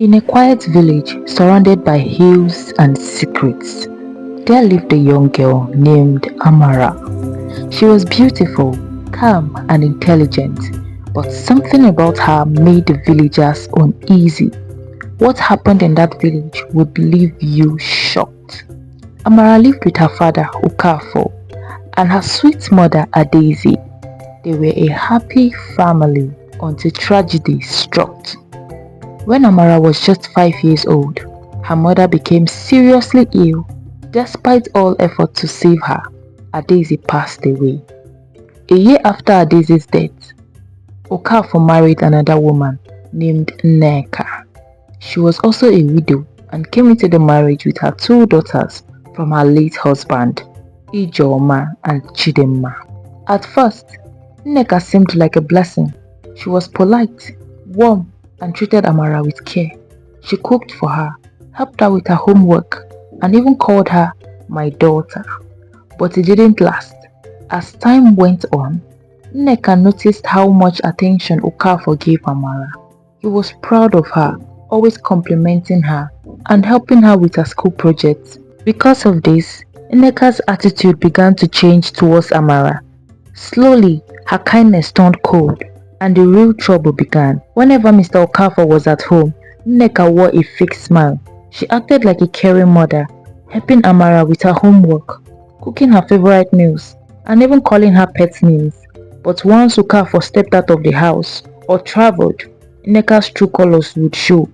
In a quiet village surrounded by hills and secrets, there lived a young girl named Amara. She was beautiful, calm, and intelligent, but something about her made the villagers uneasy. What happened in that village would leave you shocked. Amara lived with her father, Okafo, and her sweet mother, Adaisi. They were a happy family until tragedy struck. When Amara was just 5 years old, her mother became seriously ill. Despite all effort to save her, Adaisi passed away. A year after Adaisi's death, Okafor married another woman named Nneka. She was also a widow and came into the marriage with her two daughters from her late husband, Ijeoma and Chidinma. At first, Nneka seemed like a blessing. She was polite, warm, and treated Amara with care. She cooked for her, helped her with her homework, and even called her my daughter. But it didn't last. As time went on, Nneka noticed how much attention Okafor gave Amara. He was proud of her, always complimenting her and helping her with her school projects. Because of this, Nneka's attitude began to change towards Amara. Slowly, her kindness turned cold and the real trouble began. Whenever Mr. Okafor was at home, Nneka wore a fake smile. She acted like a caring mother, helping Amara with her homework, cooking her favorite meals, and even calling her pet names. But once Okafor stepped out of the house or traveled, Nneka's true colors would show.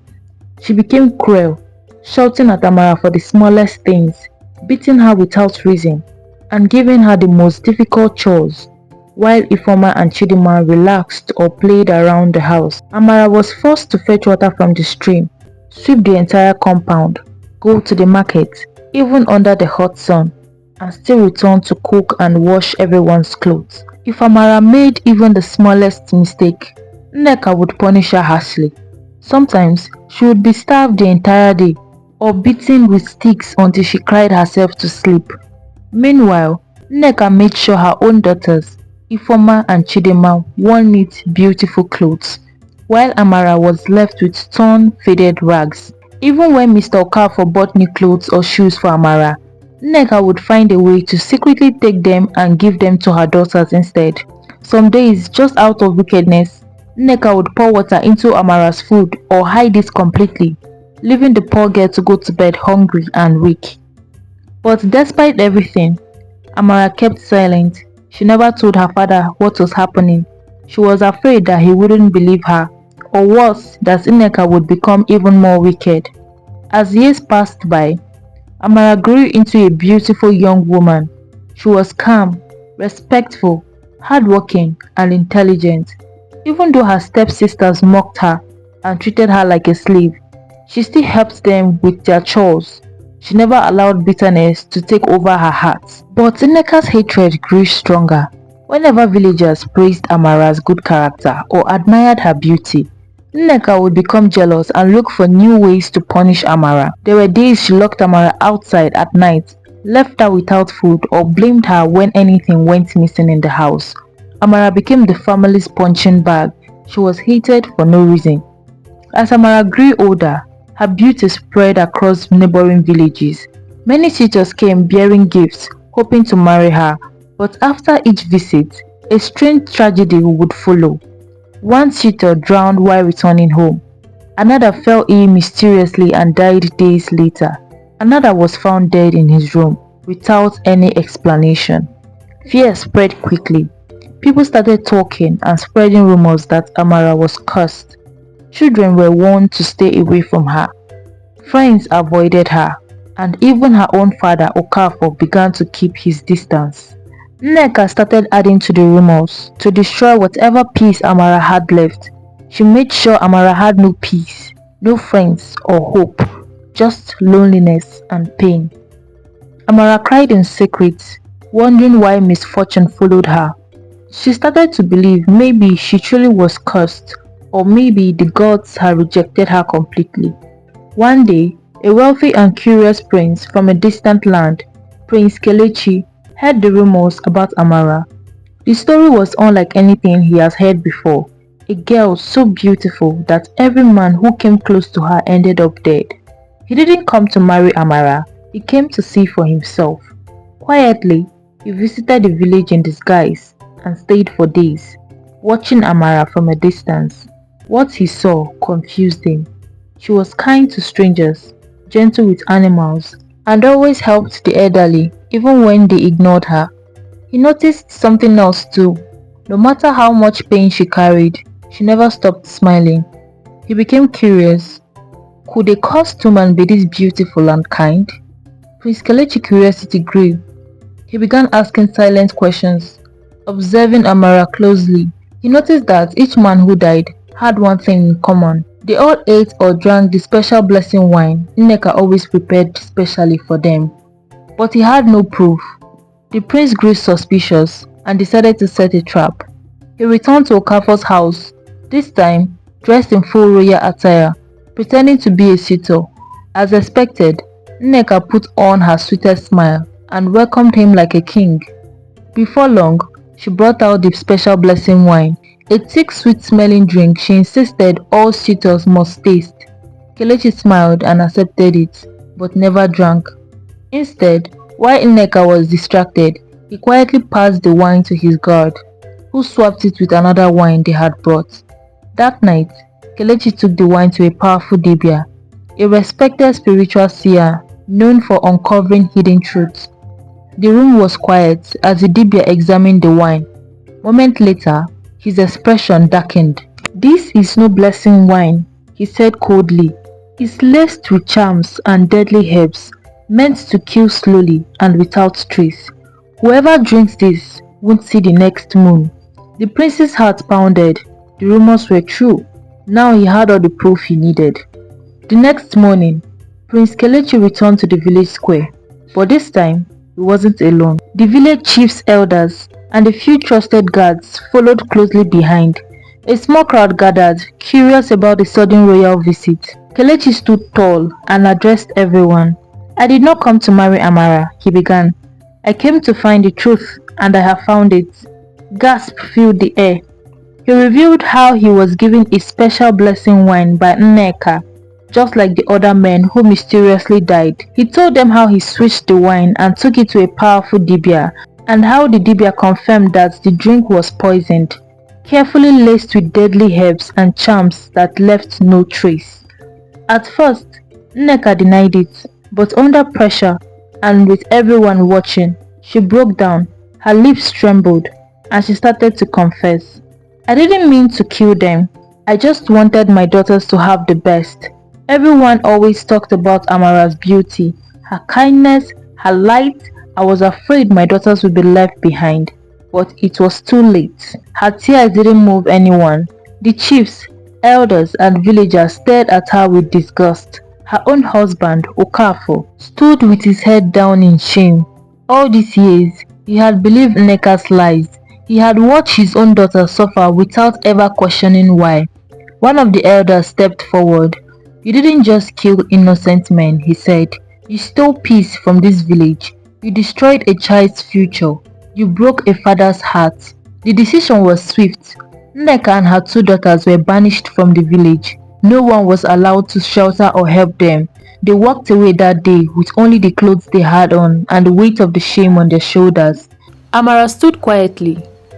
She became cruel, shouting at Amara for the smallest things, beating her without reason, and giving her the most difficult chores. While Ifeoma and Chidinma relaxed or played around the house, Amara was forced to fetch water from the stream, sweep the entire compound, go to the market, even under the hot sun, and still return to cook and wash everyone's clothes. If Amara made even the smallest mistake, Nneka would punish her harshly. Sometimes she would be starved the entire day or beaten with sticks until she cried herself to sleep. Meanwhile, Nneka made sure her own daughters, Ifeoma and Chidinma, wore neat, beautiful clothes, while Amara was left with torn, faded rags. Even when Mr. Okafor bought new clothes or shoes for Amara, Nneka would find a way to secretly take them and give them to her daughters instead. Some days, just out of wickedness, Nneka would pour water into Amara's food or hide it completely, leaving the poor girl to go to bed hungry and weak. But despite everything, Amara kept silent. She never told her father what was happening. She was afraid that he wouldn't believe her, or worse, that Nneka would become even more wicked. As years passed by, Amara grew into a beautiful young woman. She was calm, respectful, hardworking, and intelligent. Even though her stepsisters mocked her and treated her like a slave, she still helped them with their chores. She never allowed bitterness to take over her heart. But Nneka's hatred grew stronger. Whenever villagers praised Amara's good character or admired her beauty, Nneka would become jealous and look for new ways to punish Amara. There were days she locked Amara outside at night, left her without food, or blamed her when anything went missing in the house. Amara became the family's punching bag. She was hated for no reason. As Amara grew older, her beauty spread across neighboring villages. Many suitors came bearing gifts, hoping to marry her, but after each visit, a strange tragedy would follow. One suitor drowned while returning home. Another fell ill mysteriously and died days later. Another was found dead in his room without any explanation. Fear spread quickly. People started talking and spreading rumors that Amara was cursed. Children were warned to stay away from her. Friends avoided her, and even her own father Okafor began to keep his distance. Nneka started adding to the rumors to destroy whatever peace Amara had left. She made sure Amara had no peace, no friends or hope, just loneliness and pain. Amara cried in secret, wondering why misfortune followed her. She started to believe maybe she truly was cursed, or maybe the gods had rejected her completely. One day, a wealthy and curious prince from a distant land, Prince Kelechi, heard the rumors about Amara. The story was unlike anything he has heard before. a girl so beautiful that every man who came close to her ended up dead. He didn't come to marry Amara, he came to see for himself. Quietly, he visited the village in disguise and stayed for days, watching Amara from a distance. What he saw confused him. She was kind to strangers, gentle with animals, and always helped the elderly even when they ignored her. He noticed something else too. No matter how much pain she carried, she never stopped smiling. He became curious. Could a cursed woman be this beautiful and kind? Prince Kelechi's curiosity grew. He began asking silent questions, observing Amara closely. He noticed that each man who died had one thing in common. They all ate or drank the special blessing wine Nneka always prepared specially for them. But he had no proof. The prince grew suspicious and decided to set a trap. He returned to Okafor's house, this time dressed in full royal attire, pretending to be a suitor. As expected, Nneka put on her sweetest smile and welcomed him like a king. Before long, she brought out the special blessing wine, a thick sweet-smelling drink she insisted all suitors must taste. Kelechi smiled and accepted it, but never drank. Instead, while Nneka was distracted, he quietly passed the wine to his guard, who swapped it with another wine they had brought. That night, Kelechi took the wine to a powerful Dibia, a respected spiritual seer known for uncovering hidden truths. The room was quiet as the Dibia examined the wine. Moment later, his expression darkened. "This is no blessing wine," he said coldly. "It's laced with charms and deadly herbs, meant to kill slowly and without trace. Whoever drinks this won't see the next moon." The prince's heart pounded. The rumors were true. Now he had all the proof he needed. The next morning, Prince Kelechi returned to the village square, but this time he wasn't alone. The village chief's elders and a few trusted guards followed closely behind. A small crowd gathered, curious about the sudden royal visit. Kelechi stood tall and addressed everyone. "I did not come to marry Amara," he began. "I came to find the truth, and I have found it." Gasp filled the air. He revealed how he was given a special blessing wine by Nneka, just like the other men who mysteriously died. He told them how he switched the wine and took it to a powerful Dibia, and how the Dibia confirmed that the drink was poisoned, carefully laced with deadly herbs and charms that left no trace. At first, Nneka denied it, but under pressure and with everyone watching, she broke down, her lips trembled, and she started to confess. "I didn't mean to kill them. I just wanted my daughters to have the best." Everyone always talked about Amara's beauty, her kindness, her light. I was afraid my daughters would be left behind, but it was too late. Her tears didn't move anyone. The chiefs, elders, and villagers stared at her with disgust. Her own husband, Okafor, stood with his head down in shame. All these years, he had believed Nneka's lies. He had watched his own daughter suffer without ever questioning why. One of the elders stepped forward. "You didn't just kill innocent men," he said. "You stole peace from this village. You destroyed a child's future. You broke a father's heart." The decision was swift. Nneka and her two daughters were banished from the village. No one was allowed to shelter or help them. They walked away that day with only the clothes they had on and the weight of the shame on their shoulders. Amara stood quietly,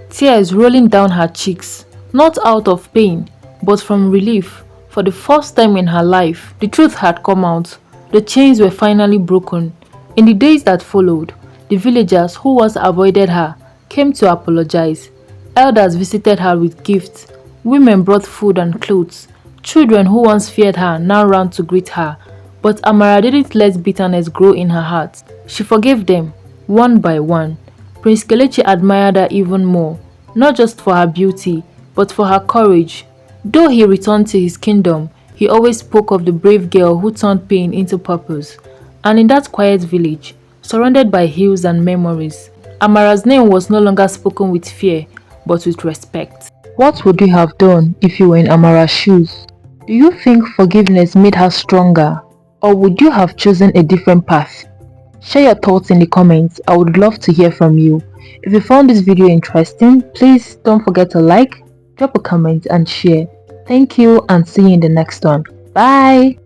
tears rolling down her cheeks, not out of pain, but from relief. For the first time in her life, the truth had come out. The chains were finally broken. In the days that followed, the villagers who once avoided her came to apologize. Elders visited her with gifts. Women brought food and clothes. Children who once feared her now ran to greet her. But Amara didn't let bitterness grow in her heart. She forgave them, one by one. Prince Kelechi admired her even more, not just for her beauty, but for her courage. Though he returned to his kingdom, he always spoke of the brave girl who turned pain into purpose. And in that quiet village, surrounded by hills and memories, Amara's name was no longer spoken with fear, but with respect. What would you have done if you were in Amara's shoes? Do you think forgiveness made her stronger, or would you have chosen a different path? Share your thoughts in the comments. I would love to hear from you. If you found this video interesting, please don't forget to like, drop a comment and share. Thank you and see you in the next one. Bye.